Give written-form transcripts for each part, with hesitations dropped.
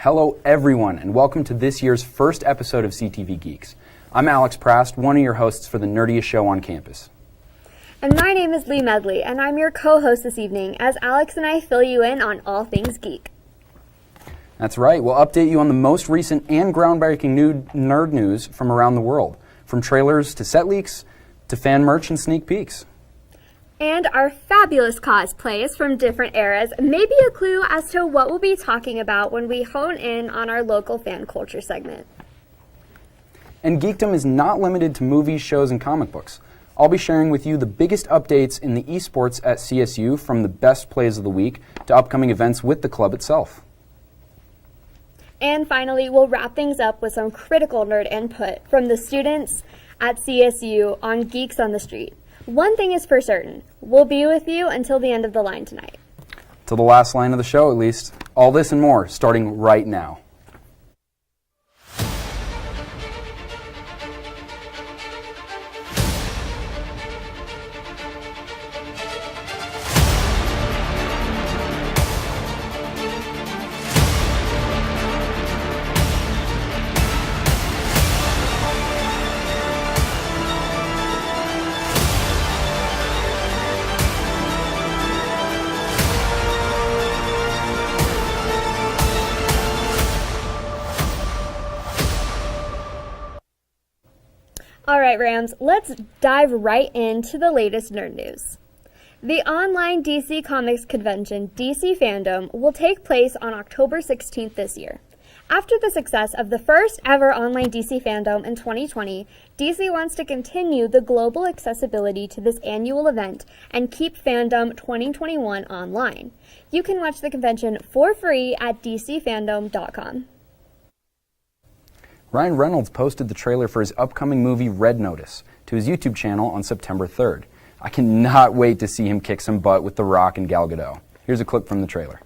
Hello everyone, and welcome to this year's first episode of CTV Geeks. I'm Alex Prast, one of your hosts for the nerdiest show on campus. And my name is Lee Medley, and I'm your co-host this evening as Alex and I fill you in on all things geek. That's right, we'll update you on the most recent and groundbreaking new nerd news from around the world, from trailers to set leaks to fan merch and sneak peeks. And our fabulous cosplays from different eras may be a clue as to what we'll be talking about when we hone in on our local fan culture segment. And geekdom is not limited to movies, shows, and comic books. I'll be sharing with you the biggest updates in the esports at CSU, from the best plays of the week to upcoming events with the club itself. And finally, we'll wrap things up with some critical nerd input from the students at CSU on Geeks on the Street. One thing is for certain, we'll be with you until the end of the line tonight. Till the last line of the show, at least. All this and more, starting right now. Alright Rams, let's dive right into the latest nerd news. The online DC Comics convention, DC Fandom, will take place on October 16th this year. After the success of the first ever online DC Fandom in 2020, DC wants to continue the global accessibility to this annual event and keep Fandom 2021 online. You can watch the convention for free at dcfandom.com. Ryan Reynolds posted the trailer for his upcoming movie Red Notice to his YouTube channel on September 3rd. I cannot wait to see him kick some butt with The Rock and Gal Gadot. Here's a clip from the trailer.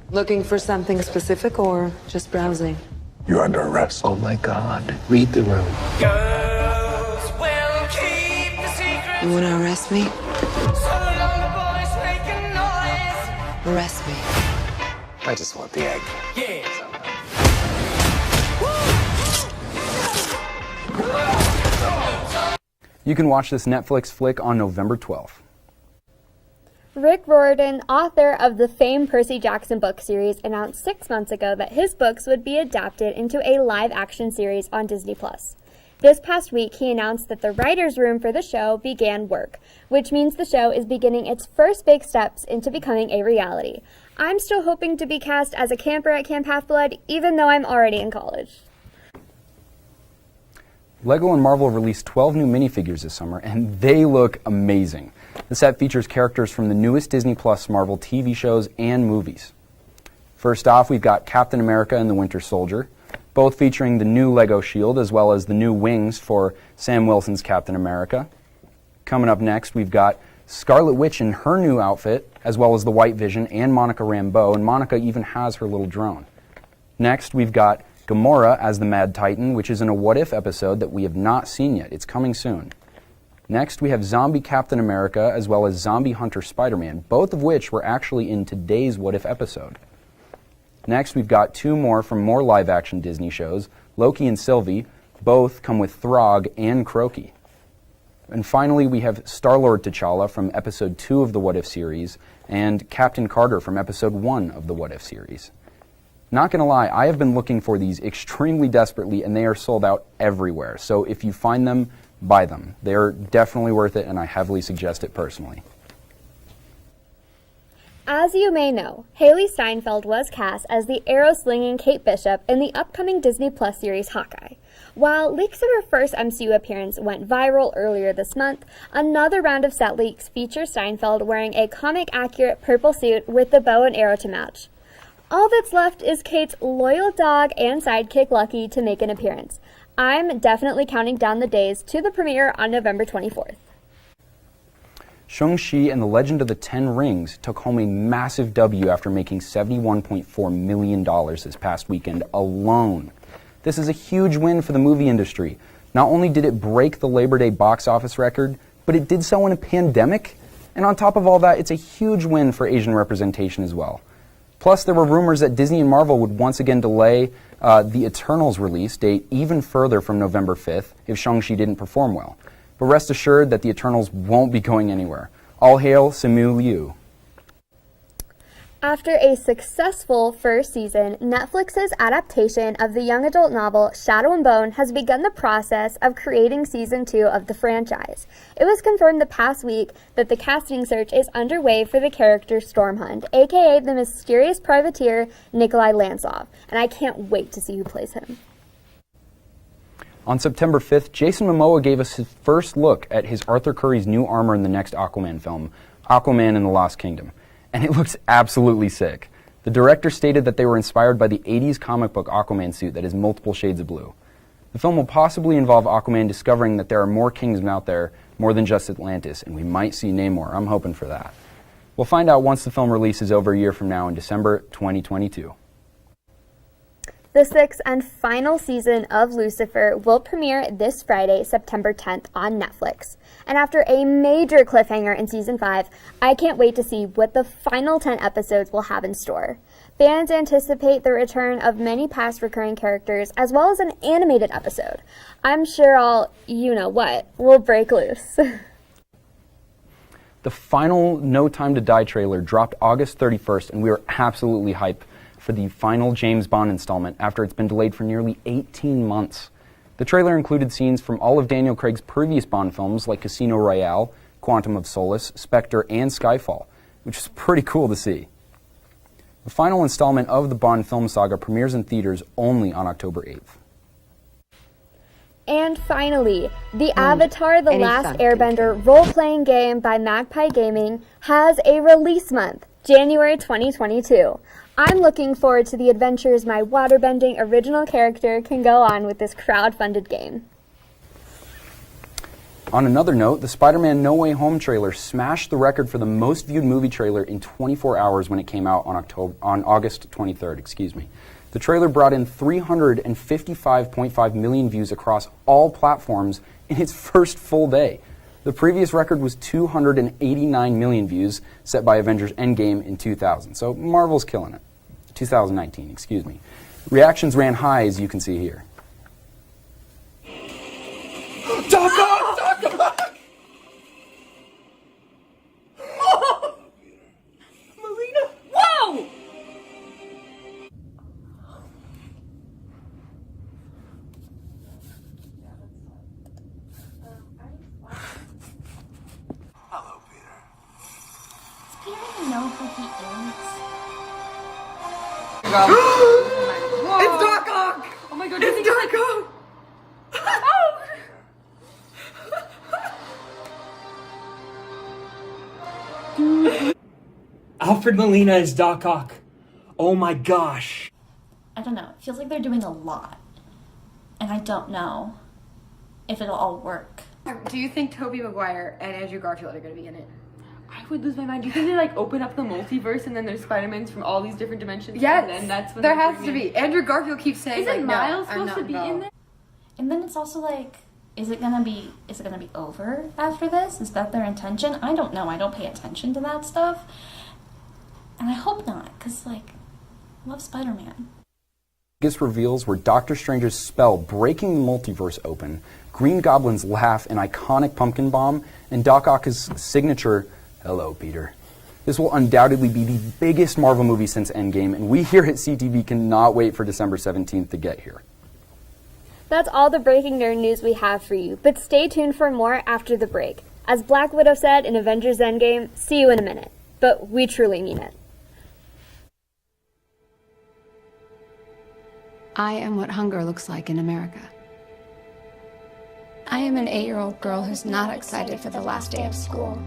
Looking for something specific or just browsing? You're under arrest. Oh my God. Read the room. Girls will keep the secret. You want to arrest me? So long the boys making noise. Arrest me. I just want the egg. Yeah. You can watch this Netflix flick on November 12th. Rick Riordan, author of the famed Percy Jackson book series, announced 6 months ago that his books would be adapted into a live-action series on Disney+. This past week, he announced that the writer's room for the show began work, which means the show is beginning its first big steps into becoming a reality. I'm still hoping to be cast as a camper at Camp Half-Blood, even though I'm already in college. LEGO and Marvel released 12 new minifigures this summer, and they look amazing. The set features characters from the newest Disney Plus Marvel TV shows and movies. First off, we've got Captain America and the Winter Soldier, both featuring the new LEGO shield as well as the new wings for Sam Wilson's Captain America. Coming up next, we've got Scarlet Witch in her new outfit, as well as the White Vision and Monica Rambeau, and Monica even has her little drone. Next, we've got Gamora as the Mad Titan, which is in a What If episode that we have not seen yet. It's coming soon. Next, we have Zombie Captain America, as well as Zombie Hunter Spider-Man, both of which were actually in today's What If episode. Next, we've got two more from more live-action Disney shows, Loki and Sylvie. Both come with Throg and Crokey. And finally, we have Star-Lord T'Challa from Episode 2 of the What If series, and Captain Carter from Episode 1 of the What If series. Not gonna lie, I have been looking for these extremely desperately, and they are sold out everywhere. So if you find them, buy them. They're definitely worth it, and I heavily suggest it personally. As you may know, Haley Steinfeld was cast as the arrow-slinging Kate Bishop in the upcoming Disney Plus series Hawkeye. While leaks of her first MCU appearance went viral earlier this month, another round of set leaks feature Steinfeld wearing a comic-accurate purple suit with the bow and arrow to match. All that's left is Kate's loyal dog and sidekick Lucky to make an appearance. I'm definitely counting down the days to the premiere on November 24th. Shang-Chi and the Legend of the Ten Rings took home a massive W after making $71.4 million this past weekend alone. This is a huge win for the movie industry. Not only did it break the Labor Day box office record, but it did so in a pandemic. And on top of all that, it's a huge win for Asian representation as well. Plus, there were rumors that Disney and Marvel would once again delay the Eternals release date even further from November 5th if Shang-Chi didn't perform well. But rest assured that the Eternals won't be going anywhere. All hail Simu Liu. After a successful first season, Netflix's adaptation of the young adult novel Shadow and Bone has begun the process of creating season 2 of the franchise. It was confirmed the past week that the casting search is underway for the character Stormhunt, aka the mysterious privateer Nikolai Lantsov, and I can't wait to see who plays him. On September 5th, Jason Momoa gave us his first look at his Arthur Curry's new armor in the next Aquaman film, Aquaman and the Lost Kingdom. And it looks absolutely sick. The director stated that they were inspired by the 80s comic book Aquaman suit that is multiple shades of blue. The film will possibly involve Aquaman discovering that there are more kingdoms out there, more than just Atlantis, and we might see Namor. I'm hoping for that. We'll find out once the film release is over a year from now in December 2022. The 6th and final season of Lucifer will premiere this Friday, September 10th on Netflix. And after a major cliffhanger in Season 5, I can't wait to see what the final 10 episodes will have in store. Fans anticipate the return of many past recurring characters, as well as an animated episode. I'm sure all, will break loose. The final No Time to Die trailer dropped August 31st, and we are absolutely hyped for the final James Bond installment after it's been delayed for nearly 18 months. The trailer included scenes from all of Daniel Craig's previous Bond films like Casino Royale, Quantum of Solace, Spectre, and Skyfall, which is pretty cool to see. The final installment of the Bond film saga premieres in theaters only on October 8th. And finally, the Avatar The Last Airbender role-playing game by Magpie Gaming has a release month, January 2022. I'm looking forward to the adventures my waterbending original character can go on with this crowd-funded game. On another note, the Spider-Man No Way Home trailer smashed the record for the most viewed movie trailer in 24 hours when it came out on August 23rd. The trailer brought in 355.5 million views across all platforms in its first full day. The previous record was 289 million views, set by Avengers Endgame in 2000. So Marvel's killing it. 2019. Reactions ran high, as you can see here. Doc Ock! Doc Ock! Oh! Melina! Whoa! Hello, Peter. Does Peter even know who he is? It's Doc Ock! Oh my god, it's Doc Ock! Alfred Molina is Doc Ock. Oh my gosh. I don't know. It feels like they're doing a lot. And I don't know if it'll all work. Do you think Tobey Maguire and Andrew Garfield are going to be in it? I would lose my mind. Do you think they open up the multiverse and then there's Spider-Mans from all these different dimensions? Yes, and then that's when there has to be. Andrew Garfield keeps saying Isn't Miles no, supposed to be in there? And then it's also is it gonna be over after this? Is that their intention? I don't know. I don't pay attention to that stuff. And I hope not, because I love Spider-Man. Biggest reveals were Doctor Strange's spell breaking the multiverse open, Green Goblin's laugh, an iconic pumpkin bomb, and Doc Ock's signature, "Hello, Peter." This will undoubtedly be the biggest Marvel movie since Endgame, and we here at CTV cannot wait for December 17th to get here. That's all the breaking nerd news we have for you, but stay tuned for more after the break. As Black Widow said in Avengers Endgame, see you in a minute. But we truly mean it. I am what hunger looks like in America. I am an 8-year-old girl who's not excited for the last day of school.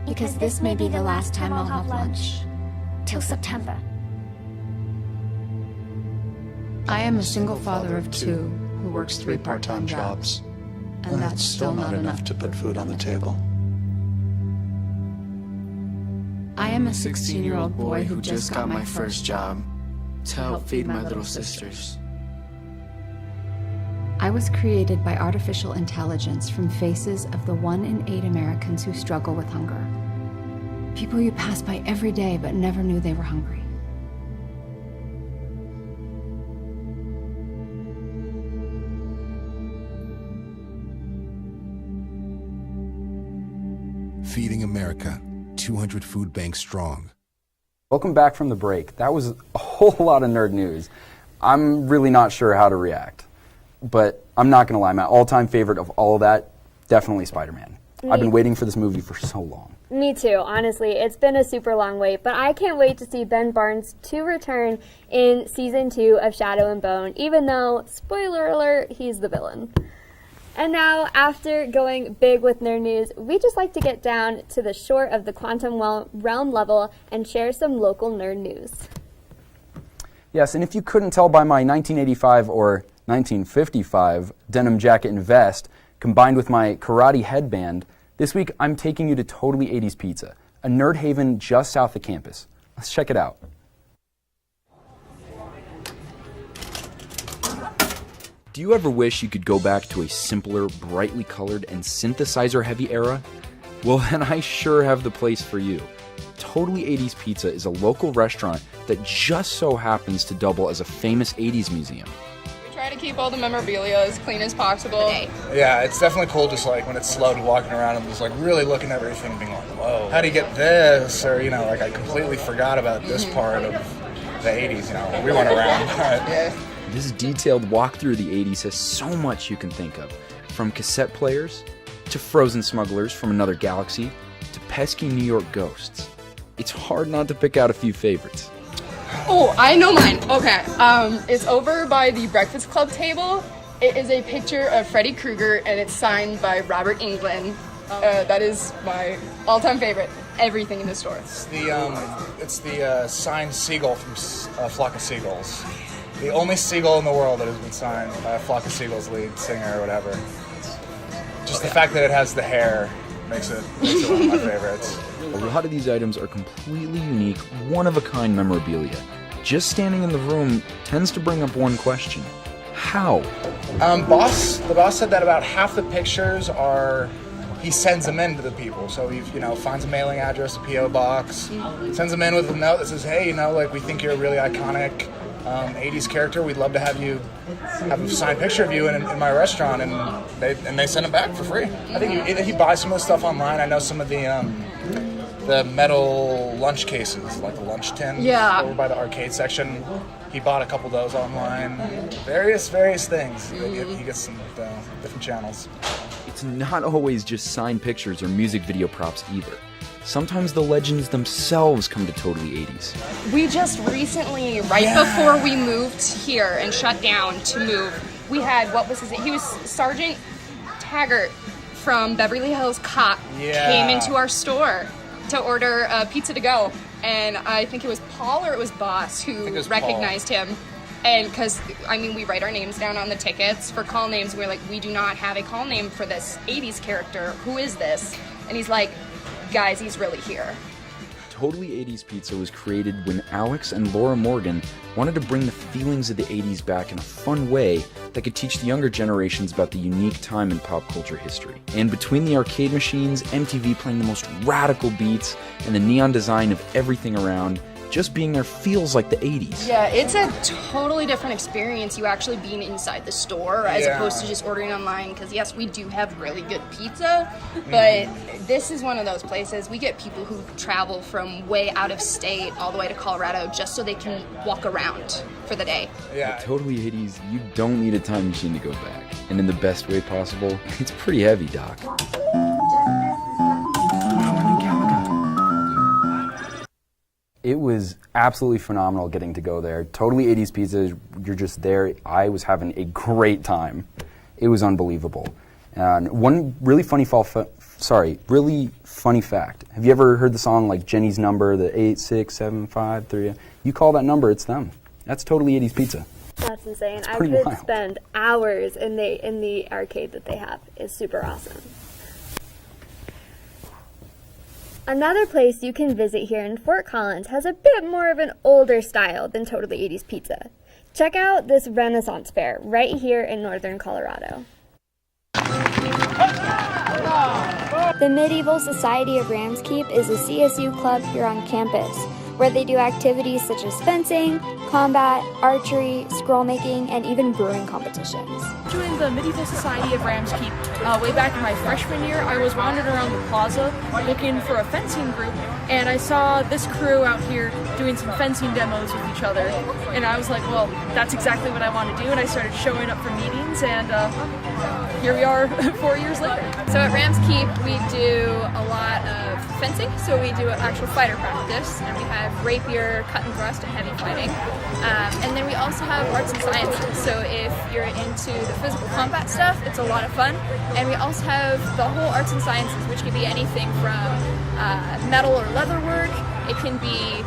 Because this may be the last time I'll have lunch. Till September. I am a single father of 2 Who works 3 part-time jobs. and that's still not enough to put food on the table. I am a 16-year-old boy who just got my first job to help feed my little sisters. I was created by artificial intelligence from faces of the 1 in 8 Americans who struggle with hunger. People you pass by every day but never knew they were hungry. Feeding America, 200 food banks strong. Welcome back from the break. That was a whole lot of nerd news. I'm really not sure how to react, but I'm not going to lie. My all-time favorite of all of that, definitely Spider-Man. I've been waiting for this movie for so long. Me too, honestly. It's been a super long wait, but I can't wait to see Ben Barnes to return in Season 2 of Shadow and Bone, even though, spoiler alert, he's the villain. And now, after going big with nerd news, we just like to get down to the shore of the quantum realm level and share some local nerd news. Yes, and if you couldn't tell by my 1985 or 1955 denim jacket and vest, combined with my karate headband, this week I'm taking you to Totally 80s Pizza, a nerd haven just south of campus. Let's check it out. Do you ever wish you could go back to a simpler, brightly colored, and synthesizer-heavy era? Well, then I sure have the place for you. Totally 80s Pizza is a local restaurant that just so happens to double as a famous 80s museum. We try to keep all the memorabilia as clean as possible. Yeah, it's definitely cool just like when it's slow to walking around and just like really looking at everything and being like, whoa, how do you get this? Or, like I completely forgot about this part of the 80s, we went around. Yeah. This detailed walk through the 80s has so much you can think of, from cassette players, to frozen smugglers from another galaxy, to pesky New York ghosts. It's hard not to pick out a few favorites. Oh, I know mine. Okay, it's over by the Breakfast Club table. It is a picture of Freddy Krueger, and it's signed by Robert Englund. That is my all-time favorite. Everything in the store. It's the signed seagull from A Flock of Seagulls. The only seagull in the world that has been signed by A Flock of Seagulls lead singer or whatever. Just the fact that it has the hair makes it one of my favorites. A lot of these items are completely unique, one-of-a-kind memorabilia. Just standing in the room tends to bring up one question. How? The boss said that about half the pictures are, he sends them in to the people. So he, finds a mailing address, a P.O. box, sends them in with a note that says, hey, we think you're a really iconic 80s character. We'd love to have a signed picture of you in my restaurant, and they send it back for free. I think he buys some of the stuff online. I know some of the metal lunch cases, like the lunch tin, over by the arcade section. He bought a couple of those online. Various things. He gets some different channels. It's not always just signed pictures or music video props either. Sometimes the legends themselves come to Totally 80s. We just recently, before we moved here and shut down to move, we had, he was Sergeant Taggart from Beverly Hills Cop, came into our store to order a pizza to go. And I think it was Paul or it was Boss who recognized him. And because, we write our names down on the tickets for call names. And we're like, we do not have a call name for this 80s character. Who is this? And he's like, guys, he's really here. Totally 80s Pizza was created when Alex and Laura Morgan wanted to bring the feelings of the 80s back in a fun way that could teach the younger generations about the unique time in pop culture history. And between the arcade machines, MTV playing the most radical beats, and the neon design of everything around, just being there feels like the 80s. Yeah, it's a totally different experience, you actually being inside the store as opposed to just ordering online, because yes, we do have really good pizza, but this is one of those places, we get people who travel from way out of state all the way to Colorado just so they can walk around for the day. Yeah. At Totally 80s, you don't need a time machine to go back. And in the best way possible, it's pretty heavy, Doc. It was absolutely phenomenal getting to go there. Totally 80s Pizza, you're just there. I was having a great time. It was unbelievable. And one really funny fact. Have you ever heard the song like Jenny's Number, the 86753? You call that number, it's them. That's Totally 80s Pizza. That's insane. I pretty could wild. spend hours in the arcade that they have. It's super awesome. Another place you can visit here in Fort Collins has a bit more of an older style than Totally 80s Pizza. Check out this Renaissance fair right here in northern Colorado. The Medieval Society of Ramskeep is a CSU club here on campus, where they do activities such as fencing, combat, archery, scroll making, and even brewing competitions. Joined the Medieval Society of Ramskeep way back in my freshman year. I was wandering around the plaza looking for a fencing group, and I saw this crew out here doing some fencing demos with each other, and I was like, well, that's exactly what I want to do, and I started showing up for meetings, and here we are 4 years later. So at Ramskeep, we do a lot of fencing, so we do actual fighter practice, and we have rapier, cut and thrust, and heavy fighting. And then we also have arts and sciences, so if you're into the physical combat stuff, it's a lot of fun. And we also have the whole arts and sciences, which can be anything from metal or leather work. It can be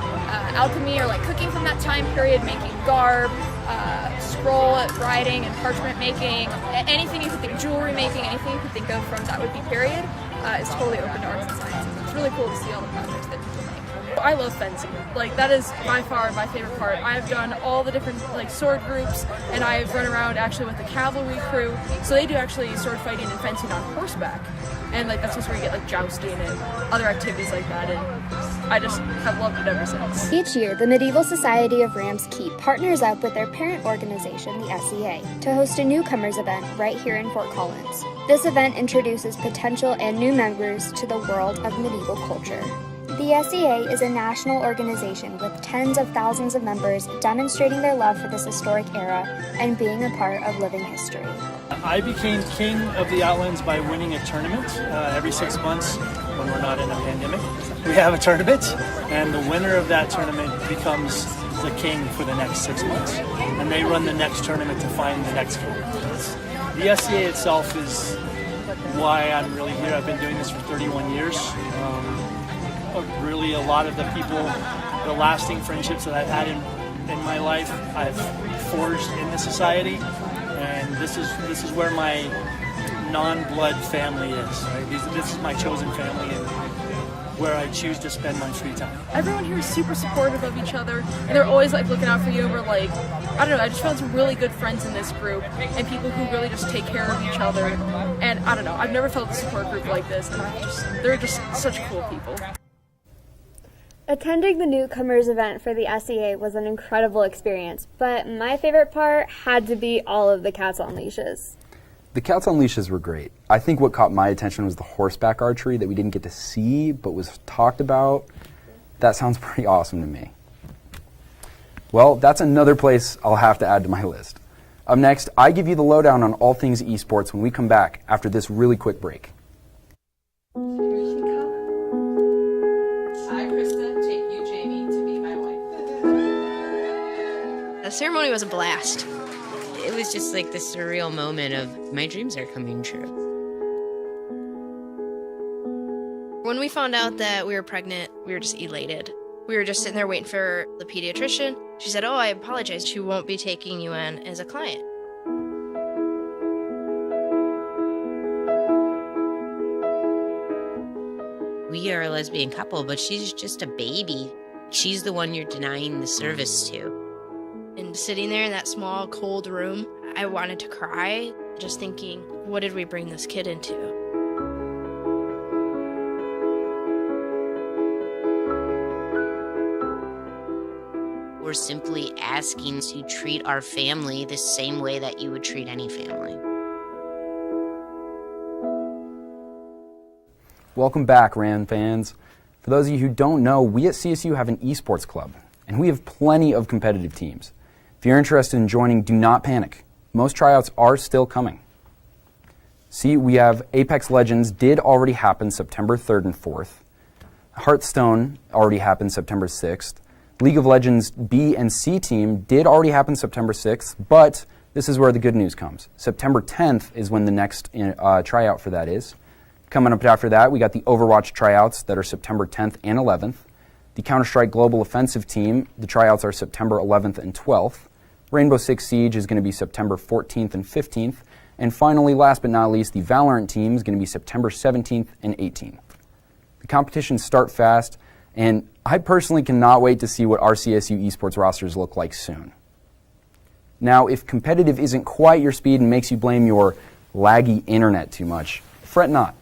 alchemy or like cooking from that time period, making garb, scroll writing and parchment making, anything you could think, jewelry making, anything you could think of from that would be period is totally open to arts and sciences. It's really cool to see all the projects that people make. I love fencing. Like, that is by far my favorite part. I've done all the different like sword groups, and I've run around actually with the cavalry crew. So they do actually sword fighting and fencing on horseback, and like that's just where you get like jousting and other activities like that. And I just have loved it ever since. Each year, the Medieval Society of Ramskeep partners up with their parent organization, the SEA, to host a newcomers event right here in Fort Collins. This event introduces potential and new members to the world of medieval culture. The SEA is a national organization with tens of thousands of members demonstrating their love for this historic era and being a part of living history. I became king of the Outlands by winning a tournament. Every 6 months, when we're not in a pandemic, we have a tournament, and the winner of that tournament becomes the king for the next 6 months. And they run the next tournament to find the next king. The SEA itself is why I'm really here. I've been doing this for 31 years. Really, a lot of the people, the lasting friendships that I've had in my life, I've forged in the society, and this is where my non-blood family is. Right? This is my chosen family, and where I choose to spend my free time. Everyone here is super supportive of each other, and they're always like looking out for you. We're like, I don't know, I just found some really good friends in this group, and people who really just take care of each other. And I don't know, I've never felt a support group like this, and they're just such cool people. Attending the newcomers event for the SEA was an incredible experience, but my favorite part had to be all of the cats on leashes. The cats on leashes were great. I think what caught my attention was the horseback archery that we didn't get to see but was talked about. That sounds pretty awesome to me. Well, that's another place I'll have to add to my list. Up next, I give you the lowdown on all things esports when we come back after this really quick break. The ceremony was a blast. It was just like this surreal moment of my dreams are coming true. When we found out that we were pregnant, we were just elated. We were just sitting there waiting for the pediatrician. She said, "Oh, I apologize. She won't be taking you in as a client." We are a lesbian couple, but she's just a baby. She's the one you're denying the service to. And sitting there in that small, cold room, I wanted to cry, just thinking, what did we bring this kid into? We're simply asking to treat our family the same way that you would treat any family. Welcome back, Ram fans. For those of you who don't know, we at CSU have an esports club, and we have plenty of competitive teams. If you're interested in joining, do not panic. Most tryouts are still coming. See, we have Apex Legends did already happen September 3rd and 4th. Hearthstone already happened September 6th. League of Legends B and C team did already happen September 6th, but this is where the good news comes. September 10th is when the next tryout for that is. Coming up after that, we got the Overwatch tryouts that are September 10th and 11th. The Counter-Strike Global Offensive team, the tryouts are September 11th and 12th. Rainbow Six Siege is going to be September 14th and 15th. And finally, last but not least, the Valorant team is going to be September 17th and 18th. The competitions start fast, and I personally cannot wait to see what our CSU esports rosters look like soon. Now, if competitive isn't quite your speed and makes you blame your laggy internet too much, fret not.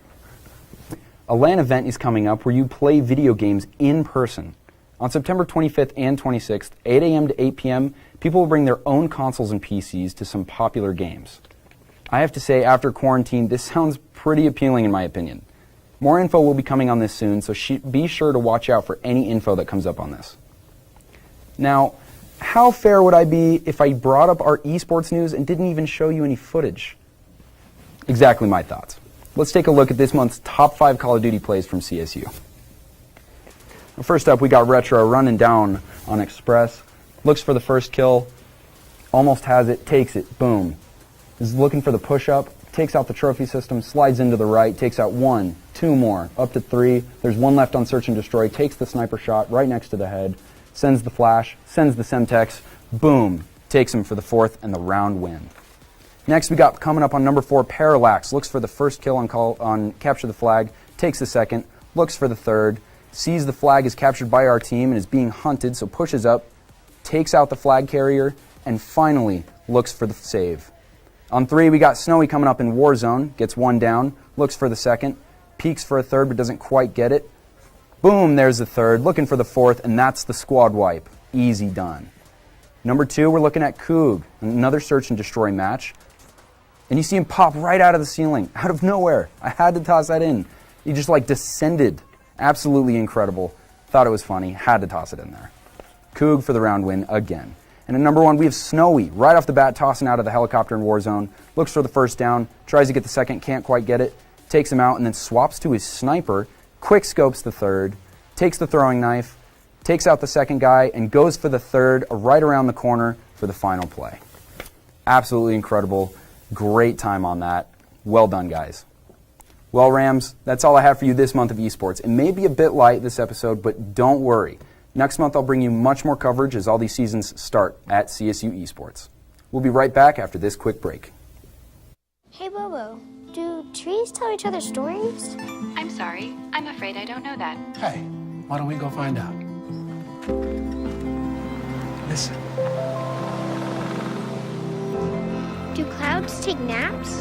A LAN event is coming up where you play video games in person. On September 25th and 26th, 8 a.m. to 8 p.m., people will bring their own consoles and PCs to some popular games. I have to say, after quarantine, this sounds pretty appealing in my opinion. More info will be coming on this soon, so be sure to watch out for any info that comes up on this. Now, how fair would I be if I brought up our esports news and didn't even show you any footage? Exactly my thoughts. Let's take a look at this month's top 5 Call of Duty plays from CSU. First up, we got Retro running down on Express. Looks for the first kill, almost has it, takes it, boom. Is looking for the push-up, takes out the trophy system, slides into the right, takes out 1, 2 more, up to 3. There's 1 left on search and destroy, takes the sniper shot right next to the head, sends the flash, sends the Semtex, boom, takes him for the 4th and the round win. Next, we got coming up on number 4, Parallax. Looks for the first kill on Capture the Flag, takes the 2nd, looks for the 3rd, sees the flag is captured by our team and is being hunted, so pushes up, takes out the flag carrier, and finally looks for the save. On 3, we got Snowy coming up in Warzone, gets 1 down, looks for the 2nd, peeks for a 3rd but doesn't quite get it. Boom, there's the 3rd, looking for the 4th, and that's the squad wipe. Easy done. Number 2, we're looking at Coog, another search and destroy match. And you see him pop right out of the ceiling, out of nowhere. I had to toss that in. He just like descended. Absolutely incredible. Thought it was funny. Had to toss it in there. Coog for the round win again. And at number 1, we have Snowy, right off the bat, tossing out of the helicopter in Warzone. Looks for the first down, tries to get the 2nd, can't quite get it. Takes him out and then swaps to his sniper, quick scopes the 3rd, takes the throwing knife, takes out the 2nd guy, and goes for the 3rd right around the corner for the final play. Absolutely incredible. Great time on that. Well done, guys. Well, Rams, that's all I have for you this month of esports. It may be a bit light this episode, but don't worry. Next month I'll bring you much more coverage as all these seasons start at CSU Esports. We'll be right back after this quick break. Hey, Bobo, do trees tell each other stories? I'm sorry. I'm afraid I don't know that. Hey, why don't we go find out? Listen. Do clouds take naps?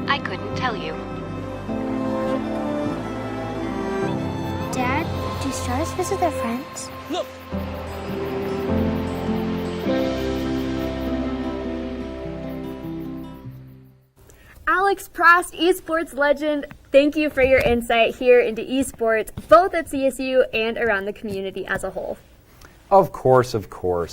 I couldn't tell you. Dad, do stars visit their friends? Look! Alex Prast, esports legend, thank you for your insight here into esports, both at CSU and around the community as a whole. Of course.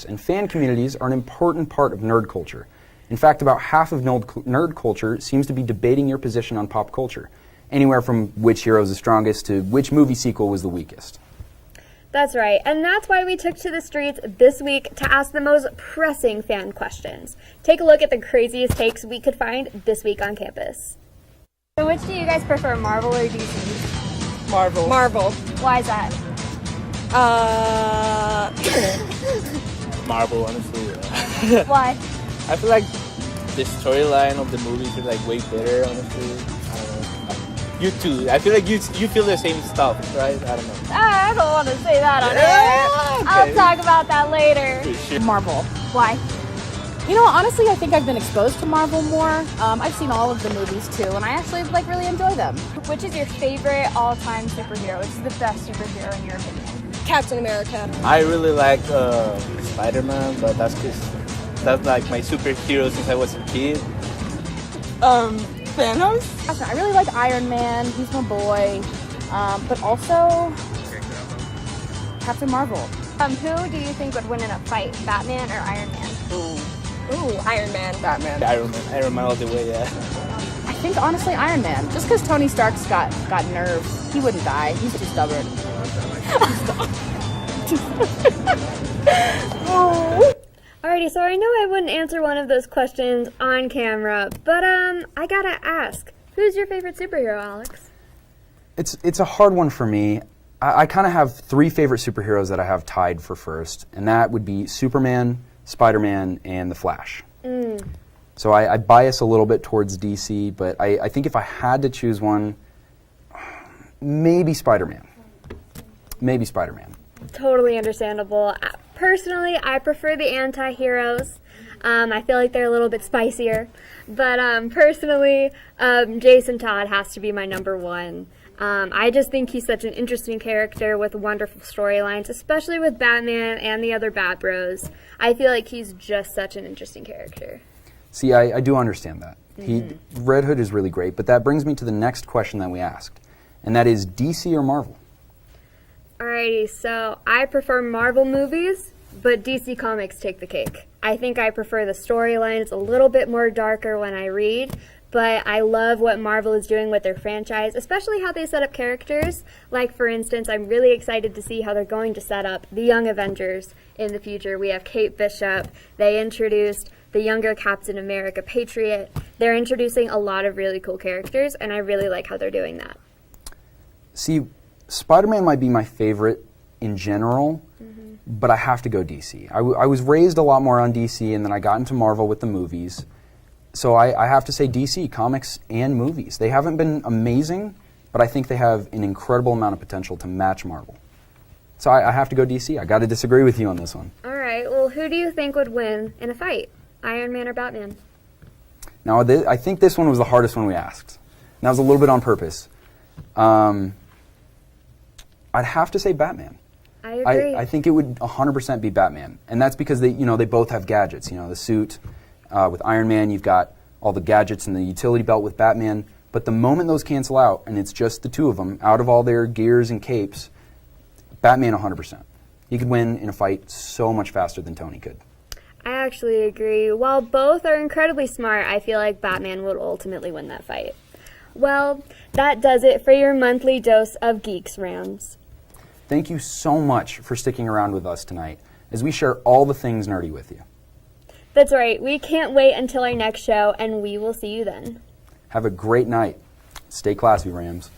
And fan communities are an important part of nerd culture. In fact, about half of nerd culture seems to be debating your position on pop culture. Anywhere from which hero is the strongest to which movie sequel was the weakest. That's right, and that's why we took to the streets this week to ask the most pressing fan questions. Take a look at the craziest takes we could find this week on campus. So which do you guys prefer, Marvel or DC? Marvel. Marvel. Why is that? Marvel, honestly. Yeah. Why? I feel like the storyline of the movies is like way better, honestly. I don't know. You too. I feel like you feel the same stuff, right? I don't know. I don't want to say that on air. Okay. I'll talk about that later. Sure. Marvel. Why? You know, honestly, I think I've been exposed to Marvel more. I've seen all of the movies too, and I actually really enjoy them. Which is your favorite all-time superhero? Which is the best superhero in your opinion? Captain America. I really like Spider-Man, but that's like my superhero since I was a kid. Thanos? I really like Iron Man. He's my boy. But also Captain Marvel. Who do you think would win in a fight, Batman or Iron Man? Ooh, Iron Man. Batman. Iron Man all the way, yeah. I think honestly Iron Man. Just because Tony Stark's got nerves, he wouldn't die. He's too stubborn. Alrighty, so I know I wouldn't answer one of those questions on camera, but I gotta ask, who's your favorite superhero, Alex? It's a hard one for me. I kind of have 3 favorite superheroes that I have tied for first, and that would be Superman, Spider-Man, and the Flash. So I bias a little bit towards DC, but I think if I had to choose one, maybe Spider-Man. Maybe Spider-Man. Totally understandable. Personally, I prefer the anti-heroes. I feel like they're a little bit spicier. But personally, Jason Todd has to be my number one. I just think he's such an interesting character with wonderful storylines, especially with Batman and the other Bat Bros. I feel like he's just such an interesting character. See, I do understand that. Red Hood is really great, but that brings me to the next question that we asked, and that is DC or Marvel? Alrighty, so I prefer Marvel movies, but DC Comics take the cake. I think I prefer the storylines a little bit more darker when I read, but I love what Marvel is doing with their franchise, especially how they set up characters. Like, for instance, I'm really excited to see how they're going to set up the Young Avengers in the future. We have Kate Bishop. They introduced the younger Captain America, Patriot. They're introducing a lot of really cool characters, and I really like how they're doing that. See, Spider-Man might be my favorite in general, but I have to go DC. I was raised a lot more on DC, and then I got into Marvel with the movies. So I have to say DC, comics and movies. They haven't been amazing, but I think they have an incredible amount of potential to match Marvel. So I have to go DC. I got to disagree with you on this one. All right, well, who do you think would win in a fight, Iron Man or Batman? Now, I think this one was the hardest one we asked. And that was a little bit on purpose. I'd have to say Batman. I agree. I think it would 100% be Batman. And that's because they both have gadgets. The suit with Iron Man, you've got all the gadgets and the utility belt with Batman. But the moment those cancel out and it's just the two of them, out of all their gears and capes, Batman 100%. He could win in a fight so much faster than Tony could. I actually agree. While both are incredibly smart, I feel like Batman would ultimately win that fight. Well, that does it for your monthly dose of Geeks, Rams. Thank you so much for sticking around with us tonight as we share all the things nerdy with you. That's right. We can't wait until our next show, and we will see you then. Have a great night. Stay classy, Rams.